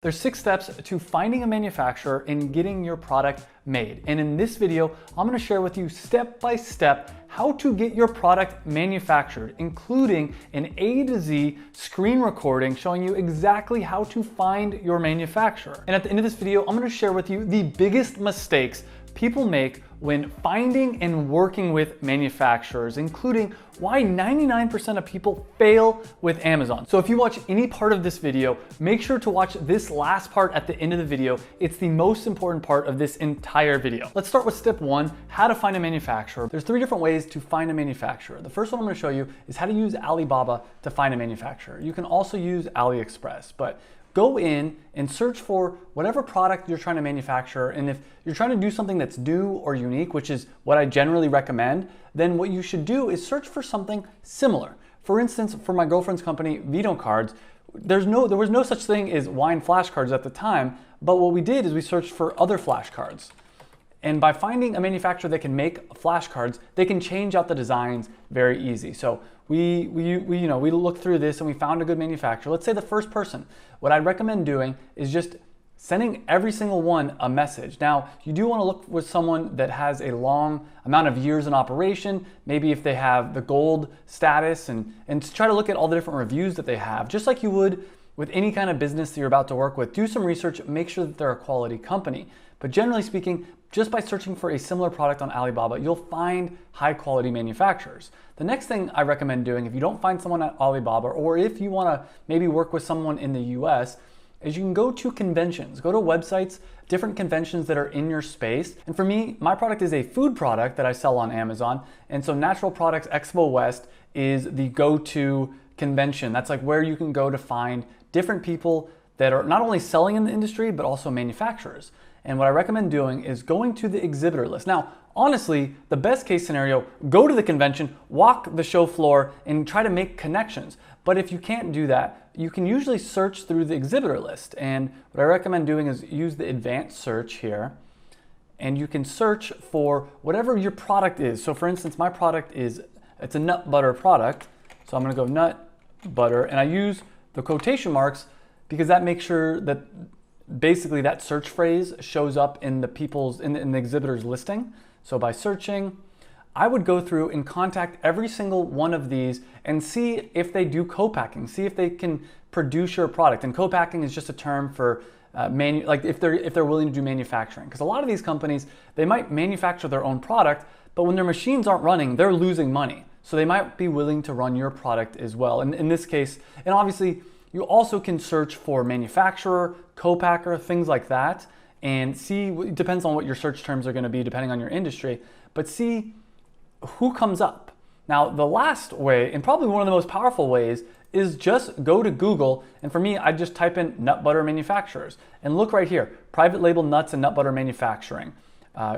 There's 6 steps to finding a manufacturer and getting your product made. And in this video, I'm gonna share with you step by step how to get your product manufactured, including an A to Z screen recording showing you exactly how to find your manufacturer. And at the end of this video, I'm gonna share with you the biggest mistakes people make when finding and working with manufacturers, including why 99% of people fail with Amazon. So if you watch any part of this video, make sure to watch this last part at the end of the video. It's the most important part of this entire video. Let's start with step 1, how to find a manufacturer. There's 3 different ways to find a manufacturer. The first one I'm gonna show you is how to use Alibaba to find a manufacturer. You can also use AliExpress, but go in and search for whatever product you're trying to manufacture. And if you're trying to do something that's new or unique, which is what I generally recommend, then what you should do is search for something similar. For instance, for my girlfriend's company, Vito Cards, there was no such thing as wine flashcards at the time, but what we did is we searched for other flashcards. And by finding a manufacturer that can make flashcards, they can change out the designs very easy. So we looked through this and we found a good manufacturer. Let's say the first person. What I'd recommend doing is just sending every single one a message. Now, you do want to look with someone that has a long amount of years in operation, maybe if they have the gold status, and try to look at all the different reviews that they have, just like you would with any kind of business that you're about to work with. Do some research, make sure that they're a quality company. But generally speaking, just by searching for a similar product on Alibaba, you'll find high quality manufacturers. The next thing I recommend doing, if you don't find someone at Alibaba, or if you wanna maybe work with someone in the US, is you can go to conventions, go to websites, different conventions that are in your space. And for me, my product is a food product that I sell on Amazon. And so Natural Products Expo West is the go-to convention. That's like where you can go to find different people that are not only selling in the industry, but also manufacturers. And what I recommend doing is going to the exhibitor list. Now, honestly, the best case scenario, go to the convention, walk the show floor, and try to make connections. But if you can't do that, you can usually search through the exhibitor list. And what I recommend doing is use the advanced search here. And you can search for whatever your product is. So for instance, my product it's a nut butter product. So I'm gonna go nut butter, and I use the quotation marks because that makes sure that basically that search phrase shows up in the exhibitor's listing. So by searching, I would go through and contact every single one of these and see if they do co-packing, see if they can produce your product. And co-packing is just a term for like if they're willing to do manufacturing. Because a lot of these companies, they might manufacture their own product, but when their machines aren't running, they're losing money. So they might be willing to run your product as well. And in this case, and obviously, you also can search for manufacturer, co-packer, things like that, and see, it depends on what your search terms are gonna be depending on your industry, but see who comes up. Now, the last way, and probably one of the most powerful ways, is just go to Google, and for me, I just type in nut butter manufacturers, and look right here, private label nuts and nut butter manufacturing,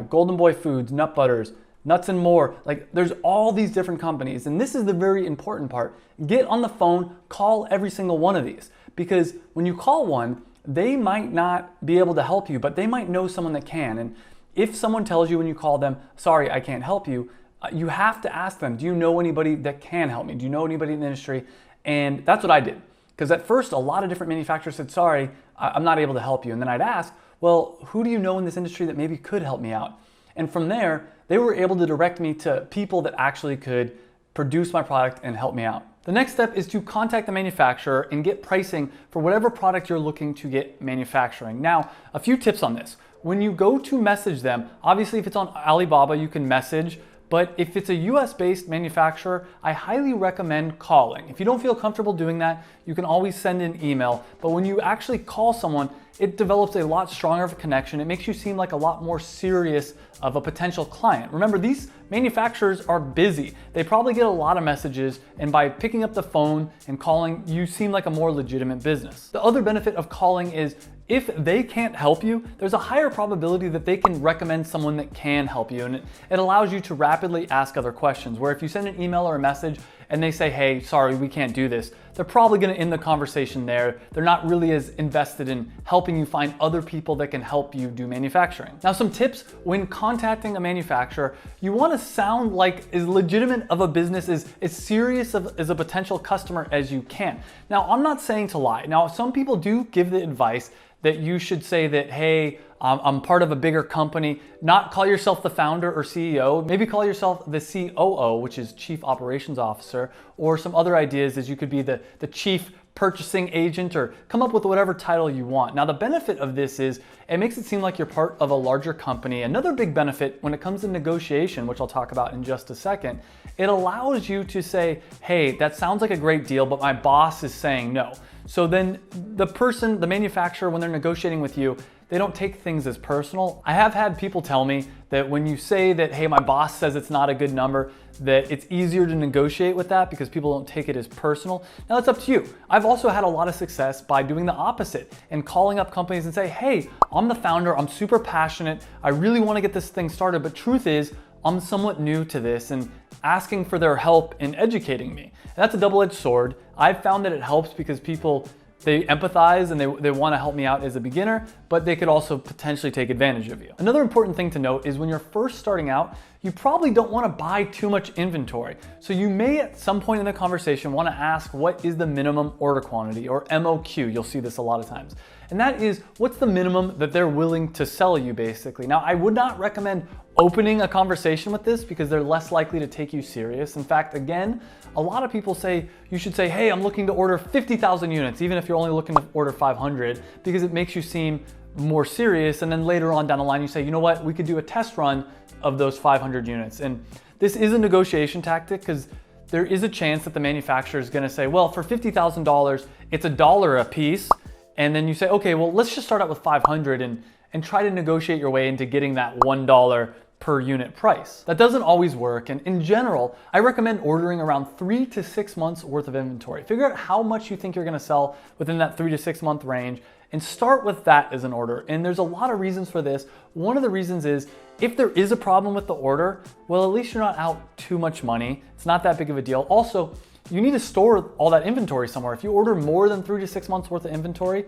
Golden Boy Foods, nut butters, Nuts and More. Like, there's all these different companies, and this is the very important part. Get on the phone, call every single one of these, because when you call one, they might not be able to help you, but they might know someone that can. And if someone tells you when you call them, sorry, I can't help you, you have to ask them, do you know anybody that can help me? Do you know anybody in the industry? And that's what I did. Because at first, a lot of different manufacturers said, sorry, I'm not able to help you. And then I'd ask, well, who do you know in this industry that maybe could help me out? And from there, they were able to direct me to people that actually could produce my product and help me out. The next step is to contact the manufacturer and get pricing for whatever product you're looking to get manufacturing. Now, a few tips on this. When you go to message them, obviously if it's on Alibaba, you can message, but if it's a US-based manufacturer, I highly recommend calling. If you don't feel comfortable doing that, you can always send an email, but when you actually call someone, it develops a lot stronger of a connection. It makes you seem like a lot more serious of a potential client. Remember, these manufacturers are busy. They probably get a lot of messages, and by picking up the phone and calling, you seem like a more legitimate business. The other benefit of calling is if they can't help you, there's a higher probability that they can recommend someone that can help you, and it allows you to rapidly ask other questions, where if you send an email or a message and they say, hey, sorry, we can't do this, they're probably gonna end the conversation there. They're not really as invested in helping you find other people that can help you do manufacturing. Now, some tips when contacting a manufacturer: you wanna sound like as legitimate of a business, as serious as a potential customer as you can. Now, I'm not saying to lie. Now, some people do give the advice that you should say that, hey, I'm part of a bigger company. Not call yourself the founder or CEO. Maybe call yourself the COO, which is Chief Operations Officer, or some other ideas as you could be the Chief Purchasing Agent, or come up with whatever title you want. Now, the benefit of this is it makes it seem like you're part of a larger company. Another big benefit when it comes to negotiation, which I'll talk about in just a second, it allows you to say, hey, that sounds like a great deal, but my boss is saying no. So then the manufacturer, when they're negotiating with you, they don't take things as personal. I have had people tell me that when you say that, hey, my boss says it's not a good number, that it's easier to negotiate with that because people don't take it as personal. Now, that's up to you. I've also had a lot of success by doing the opposite and calling up companies and say, hey, I'm the founder, I'm super passionate, I really want to get this thing started, but truth is, I'm somewhat new to this, and asking for their help in educating me. And that's a double-edged sword. I've found that it helps because people, they empathize and they want to help me out as a beginner, but they could also potentially take advantage of you. Another important thing to note is when you're first starting out, you probably don't want to buy too much inventory. So you may at some point in the conversation want to ask, what is the minimum order quantity, or MOQ? You'll see this a lot of times. And that is, what's the minimum that they're willing to sell you, basically. Now, I would not recommend opening a conversation with this because they're less likely to take you serious. In fact, again, a lot of people say you should say, hey, I'm looking to order 50,000 units, even if you're only looking to order 500, because it makes you seem more serious. And then later on down the line, you say, you know what, we could do a test run of those 500 units. And this is a negotiation tactic because there is a chance that the manufacturer is going to say, well, for $50,000, it's $1 a piece. And then you say, okay, well, let's just start out with 500 and try to negotiate your way into getting that $1 per unit price. That doesn't always work. And in general, I recommend ordering around 3 to 6 months worth of inventory. Figure out how much you think you're going to sell within that 3 to 6 month range and start with that as an order. And there's a lot of reasons for this. One of the reasons is if there is a problem with the order, well, at least you're not out too much money. It's not that big of a deal. Also, you need to store all that inventory somewhere. If you order more than 3 to 6 months worth of inventory,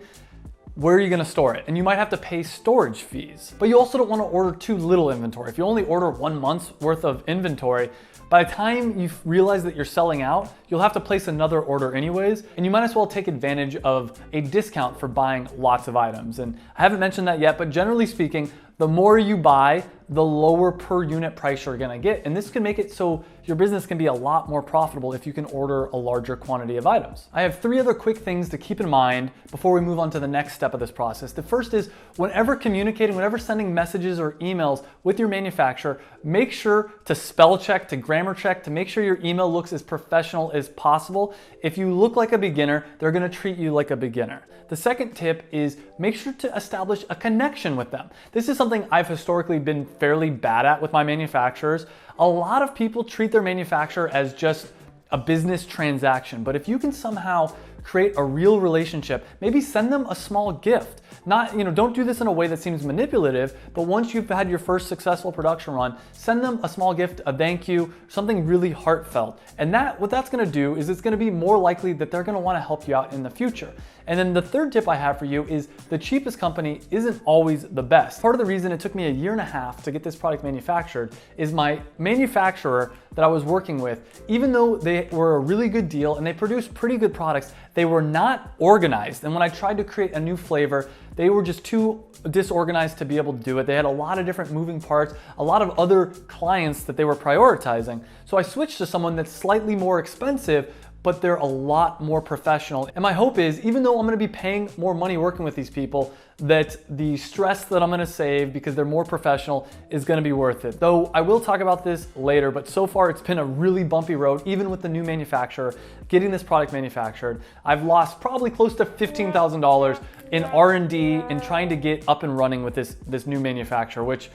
where are you gonna store it? And you might have to pay storage fees. But you also don't wanna order too little inventory. If you only order 1 month's worth of inventory, by the time you realize that you're selling out, you'll have to place another order anyways, and you might as well take advantage of a discount for buying lots of items. And I haven't mentioned that yet, but generally speaking, the more you buy, the lower per unit price you're gonna get. And this can make it so your business can be a lot more profitable if you can order a larger quantity of items. I have 3 other quick things to keep in mind before we move on to the next step of this process. The first is whenever communicating, whenever sending messages or emails with your manufacturer, make sure to spell check, to grammar check, to make sure your email looks as professional as possible. If you look like a beginner, they're gonna treat you like a beginner. The second tip is make sure to establish a connection with them. This is something I've historically been fairly bad at with my manufacturers. A lot of people treat their manufacturer as just a business transaction, but if you can somehow create a real relationship, maybe send them a small gift. Not, don't do this in a way that seems manipulative, but once you've had your first successful production run, send them a small gift, a thank you, something really heartfelt. And what that's gonna do is it's gonna be more likely that they're gonna wanna help you out in the future. And then the third tip I have for you is the cheapest company isn't always the best. Part of the reason it took me 1.5 years to get this product manufactured is my manufacturer that I was working with, even though they were a really good deal and they produced pretty good products, they were not organized. And when I tried to create a new flavor, they were just too disorganized to be able to do it. They had a lot of different moving parts, a lot of other clients that they were prioritizing. So I switched to someone that's slightly more expensive, but they're a lot more professional. And my hope is, even though I'm gonna be paying more money working with these people, that the stress that I'm gonna save because they're more professional is gonna be worth it. Though I will talk about this later, but so far it's been a really bumpy road, even with the new manufacturer, getting this product manufactured. I've lost probably close to $15,000 in R&D and trying to get up and running with this new manufacturer, which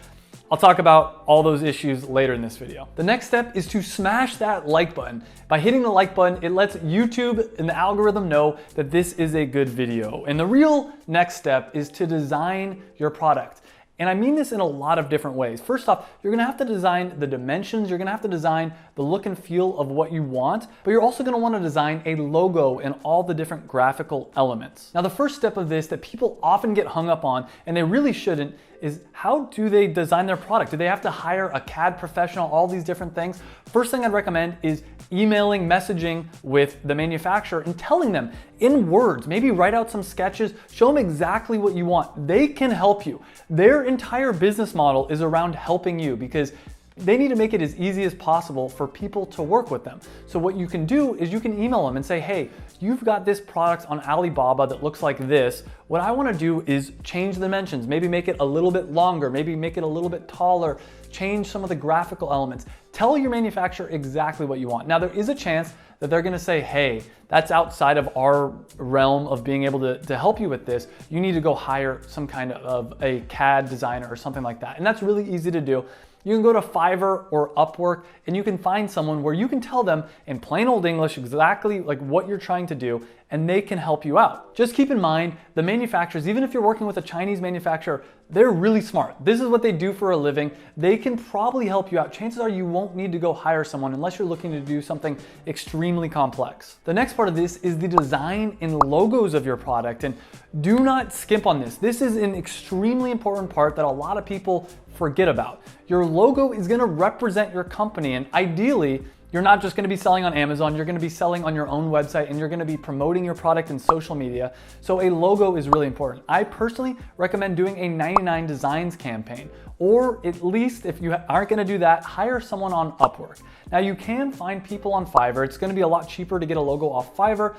I'll talk about all those issues later in this video. The next step is to smash that like button. By hitting the like button, it lets YouTube and the algorithm know that this is a good video. And the real next step is to design your product. And I mean this in a lot of different ways. First off, you're gonna have to design the dimensions, you're gonna have to design the look and feel of what you want, but you're also gonna wanna design a logo and all the different graphical elements. Now, the first step of this that people often get hung up on, and they really shouldn't, is how do they design their product? Do they have to hire a CAD professional, all these different things? First thing I'd recommend is emailing, messaging with the manufacturer and telling them in words, maybe write out some sketches, show them exactly what you want. They can help you. Their entire business model is around helping you because they need to make it as easy as possible for people to work with them. So what you can do is you can email them and say, hey, you've got this product on Alibaba that looks like this. What I wanna do is change the dimensions, maybe make it a little bit longer, maybe make it a little bit taller, change some of the graphical elements. Tell your manufacturer exactly what you want. Now, there is a chance that they're gonna say, hey, that's outside of our realm of being able to help you with this. You need to go hire some kind of a CAD designer or something like that. And that's really easy to do. You can go to Fiverr or Upwork and you can find someone where you can tell them in plain old English exactly like what you're trying to do, and they can help you out. Just keep in mind, the manufacturers, even if you're working with a Chinese manufacturer, they're really smart. This is what they do for a living. They can probably help you out. Chances are you won't need to go hire someone unless you're looking to do something extremely complex. The next part of this is the design and logos of your product, and do not skimp on this. This is an extremely important part that a lot of people forget about. Your logo is gonna represent your company, and ideally, you're not just gonna be selling on Amazon, you're gonna be selling on your own website and you're gonna be promoting your product in social media. So a logo is really important. I personally recommend doing a 99 Designs campaign, or at least if you aren't gonna do that, hire someone on Upwork. Now you can find people on Fiverr. It's gonna be a lot cheaper to get a logo off Fiverr,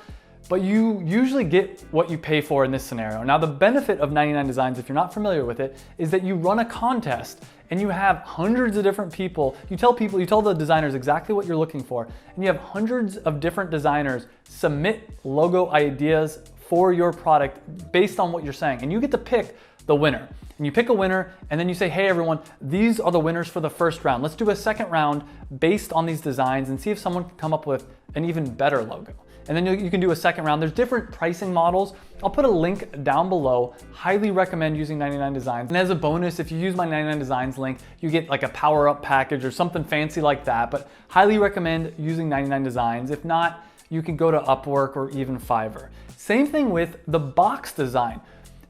but you usually get what you pay for in this scenario. Now, the benefit of 99 Designs, if you're not familiar with it, is that you run a contest and you have hundreds of different people. You tell the designers exactly what you're looking for, and you have hundreds of different designers submit logo ideas for your product based on what you're saying, and you get to pick the winner. And you pick a winner, and then you say, hey everyone, these are the winners for the first round. Let's do a second round based on these designs and see if someone can come up with an even better logo. And then you can do a second round. There's different pricing models. I'll put a link down below. Highly recommend using 99 Designs. And as a bonus, if you use my 99 Designs link, you get like a power up package or something fancy like that. But highly recommend using 99 Designs. If not, you can go to Upwork or even Fiverr. Same thing with the box design.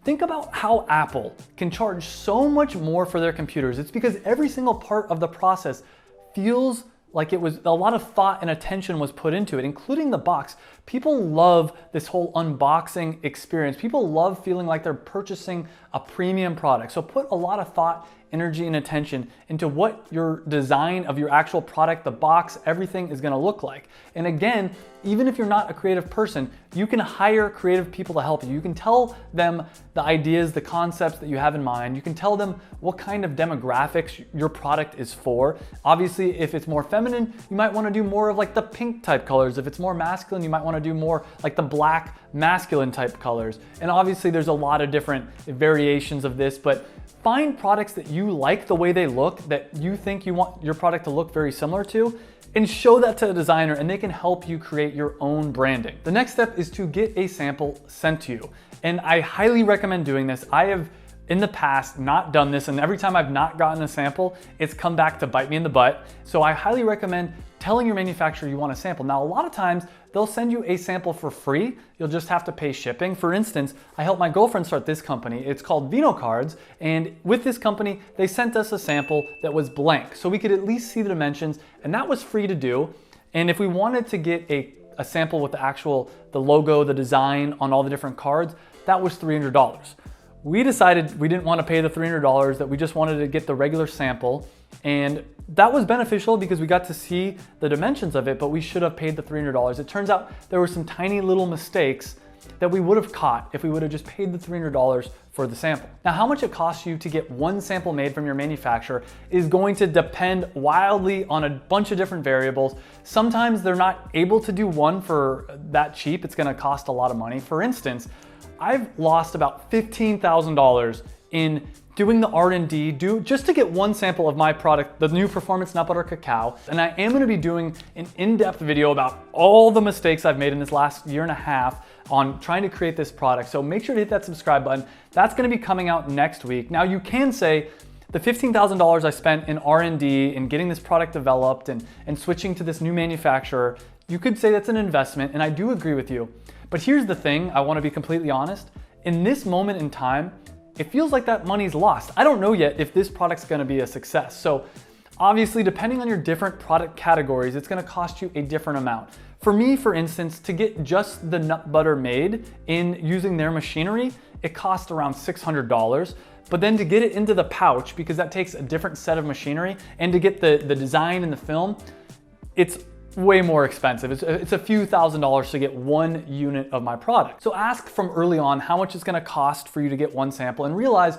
Think about how Apple can charge so much more for their computers. It's because every single part of the process feels like it was a lot of thought and attention was put into it, including the box. People love this whole unboxing experience. People love feeling like they're purchasing a premium product. So put a lot of thought, energy, and attention into what your design of your actual product, the box, everything is gonna look like. And again, even if you're not a creative person, you can hire creative people to help you. You can tell them the ideas, the concepts that you have in mind. You can tell them what kind of demographics your product is for. Obviously, if it's more feminine, you might wanna do more of like the pink type colors. If it's more masculine, you might wanna do more like the black masculine type colors. And obviously there's a lot of different variations of this, but find products that you like the way they look, that you think you want your product to look very similar to, and show that to a designer and they can help you create your own branding. The next step is to get a sample sent to you. And I highly recommend doing this. I have in the past not done this, and every time I've not gotten a sample, it's come back to bite me in the butt. So I highly recommend telling your manufacturer you want a sample. Now, a lot of times they'll send you a sample for free. You'll just have to pay shipping. For instance, I helped my girlfriend start this company. It's called Vino Cards. And with this company, they sent us a sample that was blank. So we could at least see the dimensions, and that was free to do. And if we wanted to get a sample with the logo, the design on all the different cards, that was $300. We decided we didn't want to pay the $300, that we just wanted to get the regular sample. And that was beneficial because we got to see the dimensions of it, but we should have paid the $300. It turns out there were some tiny little mistakes that we would have caught if we would have just paid the $300 for the sample. Now, how much it costs you to get one sample made from your manufacturer is going to depend wildly on a bunch of different variables. Sometimes they're not able to do one for that cheap. It's gonna cost a lot of money. For instance, I've lost about $15,000 in doing the R&D, just to get one sample of my product, the new Performance Nut Butter Cacao. And I am gonna be doing an in-depth video about all the mistakes I've made in this last year and a half on trying to create this product. So make sure to hit that subscribe button. That's gonna be coming out next week. Now you can say, the $15,000 I spent in R&D and getting this product developed and switching to this new manufacturer, you could say that's an investment, and I do agree with you. But here's the thing, I wanna be completely honest. In this moment in time, it feels like that money's lost. I don't know yet if this product's gonna be a success. So obviously, depending on your different product categories, it's gonna cost you a different amount. For me, for instance, to get just the nut butter made in using their machinery, it cost around $600. But then to get it into the pouch, because that takes a different set of machinery, and to get the design and the film, it's way more expensive. It's a few $1,000s to get one unit of my product. So ask from early on how much it's gonna cost for you to get one sample, and realize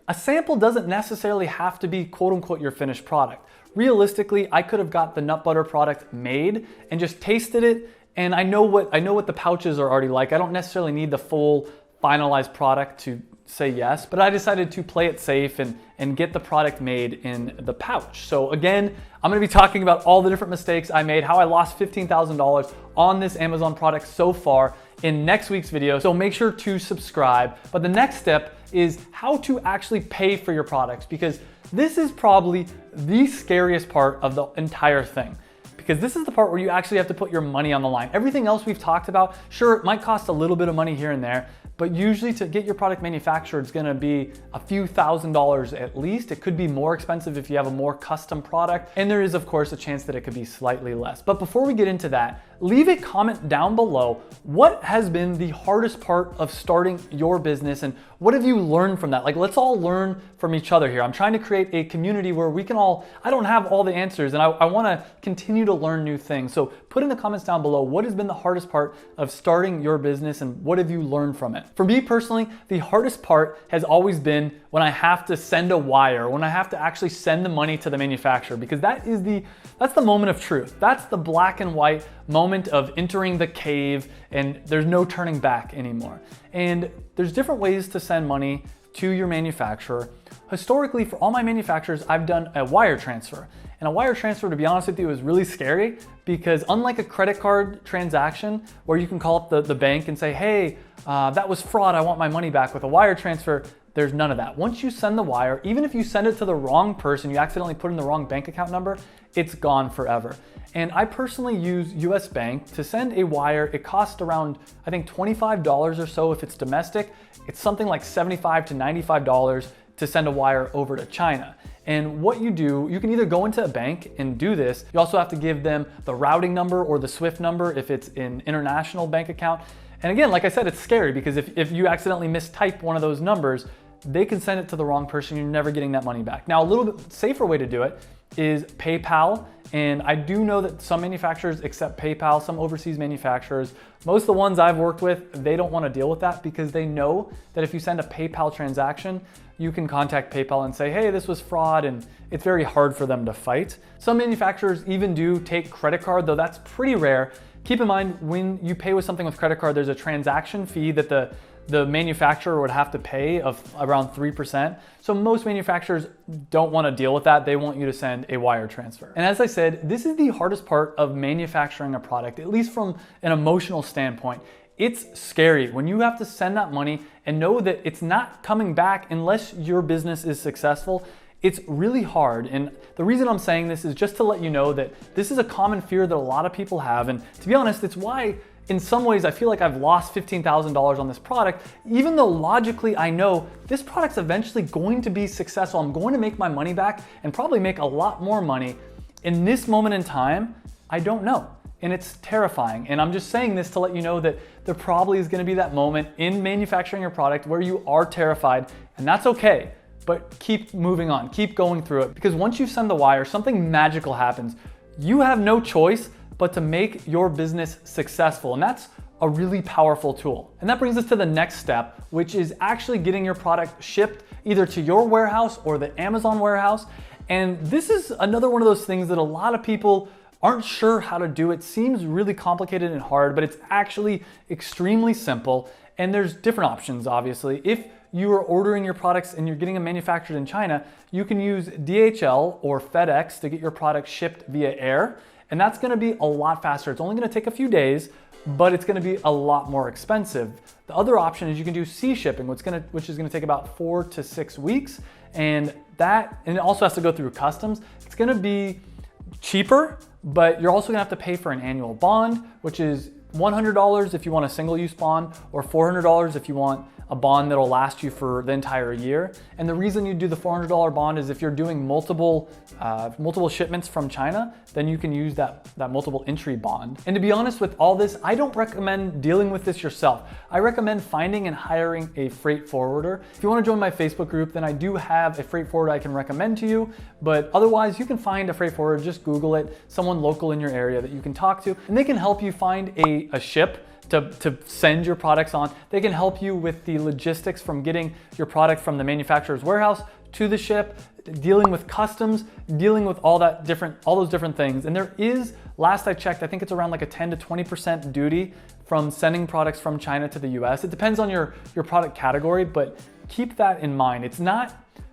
a sample doesn't necessarily have to be quote unquote your finished product. Realistically, I could have got the nut butter product made and just tasted it, and I know what the pouches are already like. I don't necessarily need the full finalized product to say yes, but I decided to play it safe and get the product made in the pouch. So again, I'm gonna be talking about all the different mistakes I made, how I lost $15,000 on this Amazon product so far in next week's video. So make sure to subscribe. But the next step is how to actually pay for your products, because this is probably the scariest part of the entire thing. Because this is the part where you actually have to put your money on the line. Everything else we've talked about, sure, it might cost a little bit of money here and there, but usually to get your product manufactured, it's gonna be a few $1,000s at least. It could be more expensive if you have a more custom product, and there is of course a chance that it could be slightly less. But before we get into that, leave a comment down below. What has been the hardest part of starting your business, and what have you learned from that? Like, let's all learn from each other here. I'm trying to create a community where we can all, I don't have all the answers, and I wanna continue to learn new things. So put in the comments down below, what has been the hardest part of starting your business, and what have you learned from it? For me personally, the hardest part has always been when I have to send a wire, when I have to actually send the money to the manufacturer, because that's the moment of truth. That's the black and white moment of entering the cave, and there's no turning back anymore. And there's different ways to send money to your manufacturer. Historically, for all my manufacturers, I've done a wire transfer. And a wire transfer, to be honest with you, is really scary, because unlike a credit card transaction where you can call up the bank and say, hey, that was fraud, I want my money back, with a wire transfer, there's none of that. Once you send the wire, even if you send it to the wrong person, you accidentally put in the wrong bank account number, it's gone forever. And I personally use US Bank to send a wire. It costs around, I think, $25 or so if it's domestic. It's something like $75 to $95 to send a wire over to China. And what you do, you can either go into a bank and do this. You also have to give them the routing number or the SWIFT number if it's an international bank account. And again, like I said, it's scary, because if you accidentally mistype one of those numbers, they can send it to the wrong person. You're never getting that money back. Now, a little bit safer way to do it is PayPal. And I do know that some manufacturers accept PayPal, some overseas manufacturers. Most of the ones I've worked with, they don't want to deal with that, because they know that if you send a PayPal transaction, you can contact PayPal and say, hey, this was fraud, and it's very hard for them to fight. Some manufacturers even do take credit card, though that's pretty rare. Keep in mind, when you pay with something with credit card, there's a transaction fee that the manufacturer would have to pay of around 3%. So most manufacturers don't want to deal with that. They want you to send a wire transfer. And as I said, this is the hardest part of manufacturing a product, at least from an emotional standpoint. It's scary when you have to send that money and know that it's not coming back unless your business is successful. It's really hard. And the reason I'm saying this is just to let you know that this is a common fear that a lot of people have. And to be honest, it's why in some ways I feel like I've lost $15,000 on this product, even though logically I know this product's eventually going to be successful. I'm going to make my money back and probably make a lot more money. In this moment in time, I don't know. And it's terrifying. And I'm just saying this to let you know that there probably is gonna be that moment in manufacturing your product where you are terrified, and that's okay. But keep moving on, keep going through it, because once you send the wire, something magical happens. You have no choice but to make your business successful, and that's a really powerful tool. And that brings us to the next step, which is actually getting your product shipped either to your warehouse or the Amazon warehouse. And this is another one of those things that a lot of people aren't sure how to do. It seems really complicated and hard, but it's actually extremely simple. And there's different options, obviously. If you are ordering your products and you're getting them manufactured in China, you can use DHL or FedEx to get your product shipped via air. And that's gonna be a lot faster. It's only gonna take a few days, but it's gonna be a lot more expensive. The other option is you can do sea shipping, which is gonna take about 4 to 6 weeks. And it also has to go through customs. It's gonna be cheaper, but you're also gonna have to pay for an annual bond, which is $100 if you want a single-use bond, or $400 if you want a bond that'll last you for the entire year. And the reason you do the $400 bond is if you're doing multiple shipments from China, then you can use that multiple entry bond. And to be honest with all this, I don't recommend dealing with this yourself. I recommend finding and hiring a freight forwarder. If you want to join my Facebook group, then I do have a freight forwarder I can recommend to you, but otherwise you can find a freight forwarder, just Google it, someone local in your area that you can talk to, and they can help you find a ship to send your products on. They can help you with the logistics from getting your product from the manufacturer's warehouse to the ship, dealing with customs, dealing with all those different things. And there is, last I checked, I think it's around like a 10 to 20% duty from sending products from China to the US. It depends on your product category, but keep that in mind.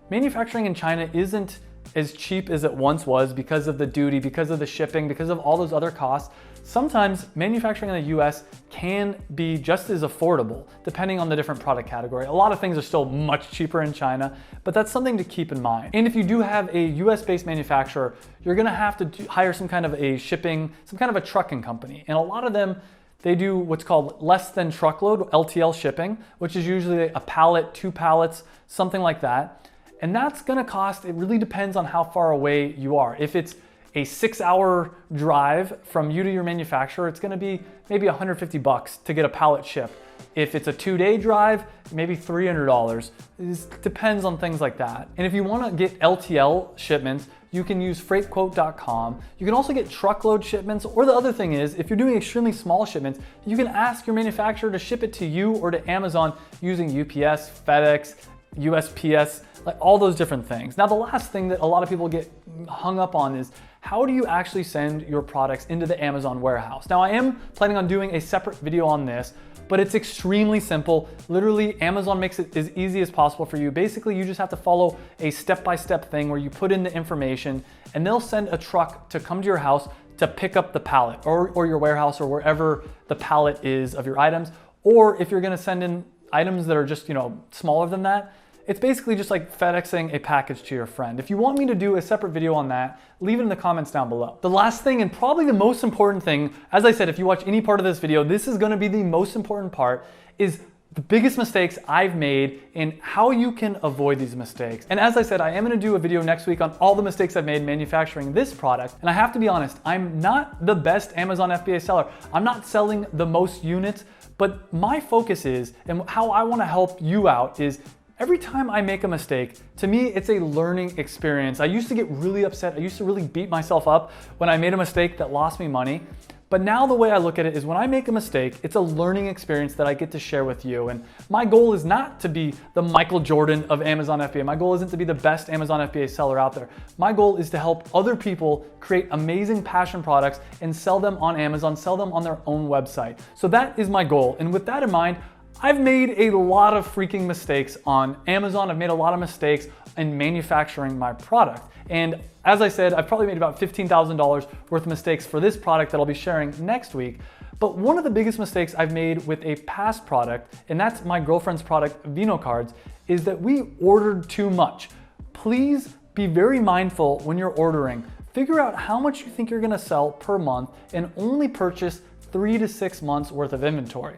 Manufacturing in China isn't as cheap as it once was because of the duty, because of the shipping, because of all those other costs. Sometimes manufacturing in the US can be just as affordable depending on the different product category. A lot of things are still much cheaper in China, but that's something to keep in mind. And if you do have a US-based manufacturer, you're gonna have to hire some kind of a trucking company. And a lot of them, they do what's called less than truckload, LTL shipping, which is usually a pallet, 2 pallets, something like that. And that's gonna cost, it really depends on how far away you are. If it's a 6-hour drive from you to your manufacturer, it's gonna be maybe $150 to get a pallet shipped. If it's a 2-day drive, maybe $300. It depends on things like that. And if you wanna get LTL shipments, you can use freightquote.com. You can also get truckload shipments, or the other thing is, if you're doing extremely small shipments, you can ask your manufacturer to ship it to you or to Amazon using UPS, FedEx, USPS, like all those different things. Now, the last thing that a lot of people get hung up on is how do you actually send your products into the Amazon warehouse? Now, I am planning on doing a separate video on this, but it's extremely simple. Literally, Amazon makes it as easy as possible for you. Basically, you just have to follow a step-by-step thing where you put in the information and they'll send a truck to come to your house to pick up the pallet or your warehouse or wherever the pallet is of your items. Or if you're gonna send in items that are just, smaller than that, it's basically just like FedExing a package to your friend. If you want me to do a separate video on that, leave it in the comments down below. The last thing, and probably the most important thing, as I said, if you watch any part of this video, this is gonna be the most important part, is the biggest mistakes I've made and how you can avoid these mistakes. And as I said, I am gonna do a video next week on all the mistakes I've made manufacturing this product. And I have to be honest, I'm not the best Amazon FBA seller. I'm not selling the most units, but my focus is, and how I wanna help you out is, every time I make a mistake, to me, it's a learning experience. I used to get really upset. I used to really beat myself up when I made a mistake that lost me money. But now the way I look at it is when I make a mistake, it's a learning experience that I get to share with you. And my goal is not to be the Michael Jordan of Amazon FBA. My goal isn't to be the best Amazon FBA seller out there. My goal is to help other people create amazing passion products and sell them on Amazon, sell them on their own website. So that is my goal. And with that in mind, I've made a lot of freaking mistakes on Amazon. I've made a lot of mistakes in manufacturing my product. And as I said, I've probably made about $15,000 worth of mistakes for this product that I'll be sharing next week. But one of the biggest mistakes I've made with a past product, and that's my girlfriend's product, Vino Cards, is that we ordered too much. Please be very mindful when you're ordering. Figure out how much you think you're gonna sell per month and only purchase 3 to 6 months worth of inventory.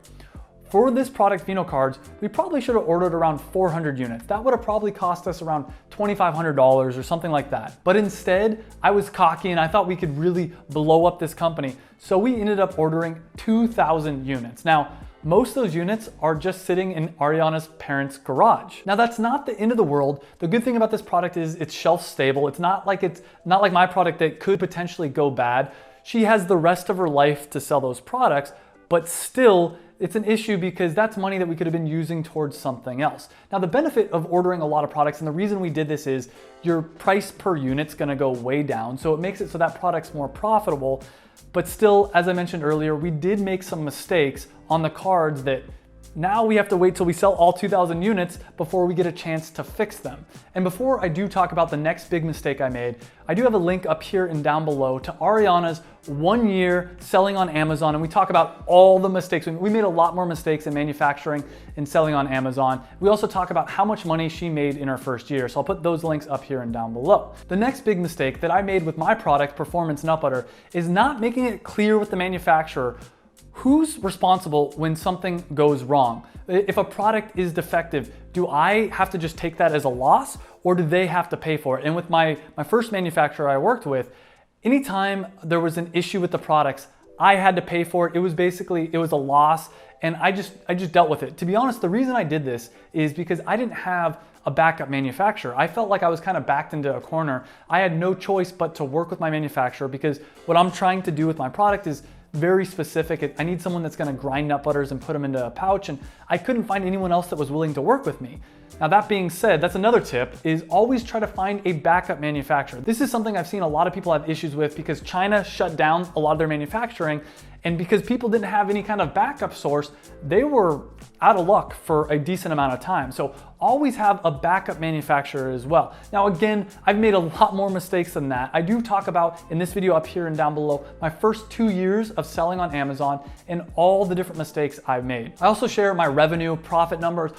For this product, Vino Cards, we probably should have ordered around 400 units. That would have probably cost us around $2,500 or something like that. But instead, I was cocky and I thought we could really blow up this company. So we ended up ordering 2,000 units. Now, most of those units are just sitting in Ariana's parents' garage. Now, that's not the end of the world. The good thing about this product is it's shelf stable. It's not like my product that could potentially go bad. She has the rest of her life to sell those products, but still, it's an issue because that's money that we could have been using towards something else. Now, the benefit of ordering a lot of products, and the reason we did this is your price per unit's gonna go way down. So it makes it so that product's more profitable. But still, as I mentioned earlier, we did make some mistakes on the cards that Now we have to wait till we sell all 2,000 units before we get a chance to fix them. And before I do talk about the next big mistake I made, I do have a link up here and down below to Ariana's 1 year selling on Amazon. And we talk about all the mistakes. We made a lot more mistakes in manufacturing and selling on Amazon. We also talk about how much money she made in her first year. So I'll put those links up here and down below. The next big mistake that I made with my product, Performance Nut Butter, is not making it clear with the manufacturer who's responsible when something goes wrong. If a product is defective, do I have to just take that as a loss, or do they have to pay for it? And with my first manufacturer I worked with, anytime there was an issue with the products, I had to pay for it. It was a loss, and I just dealt with it. To be honest, the reason I did this is because I didn't have a backup manufacturer. I felt like I was kind of backed into a corner. I had no choice but to work with my manufacturer, because what I'm trying to do with my product is very specific. I need someone that's gonna grind nut butters and put them into a pouch, and I couldn't find anyone else that was willing to work with me. Now that being said, that's another tip, is always try to find a backup manufacturer. This is something I've seen a lot of people have issues with because China shut down a lot of their manufacturing, and because people didn't have any kind of backup source, they were out of luck for a decent amount of time. So always have a backup manufacturer as well. Now again, I've made a lot more mistakes than that. I do talk about in this video up here and down below my first 2 years of selling on Amazon and all the different mistakes I've made. I also share my revenue, profit numbers,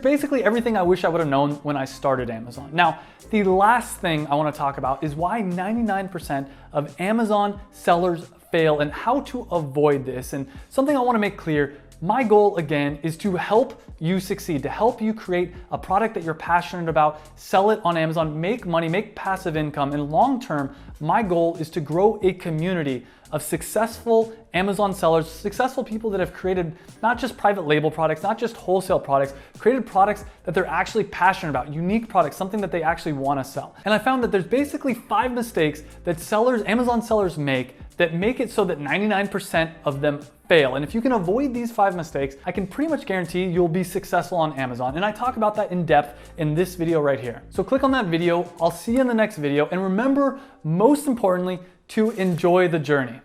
basically everything I wish I would have known when I started Amazon. Now, the last thing I want to talk about is why 99% of Amazon sellers fail and how to avoid this. And something I want to make clear, my goal again is to help you succeed, to help you create a product that you're passionate about, sell it on Amazon, make money, make passive income. And long term, my goal is to grow a community of successful Amazon sellers, successful people that have created not just private label products, not just wholesale products, created products that they're actually passionate about, unique products, something that they actually want to sell. And I found that there's basically 5 mistakes that Amazon sellers make that make it so that 99% of them fail. And if you can avoid these 5 mistakes, I can pretty much guarantee you'll be successful on Amazon. And I talk about that in depth in this video right here. So click on that video. I'll see you in the next video. And remember, most importantly, to enjoy the journey.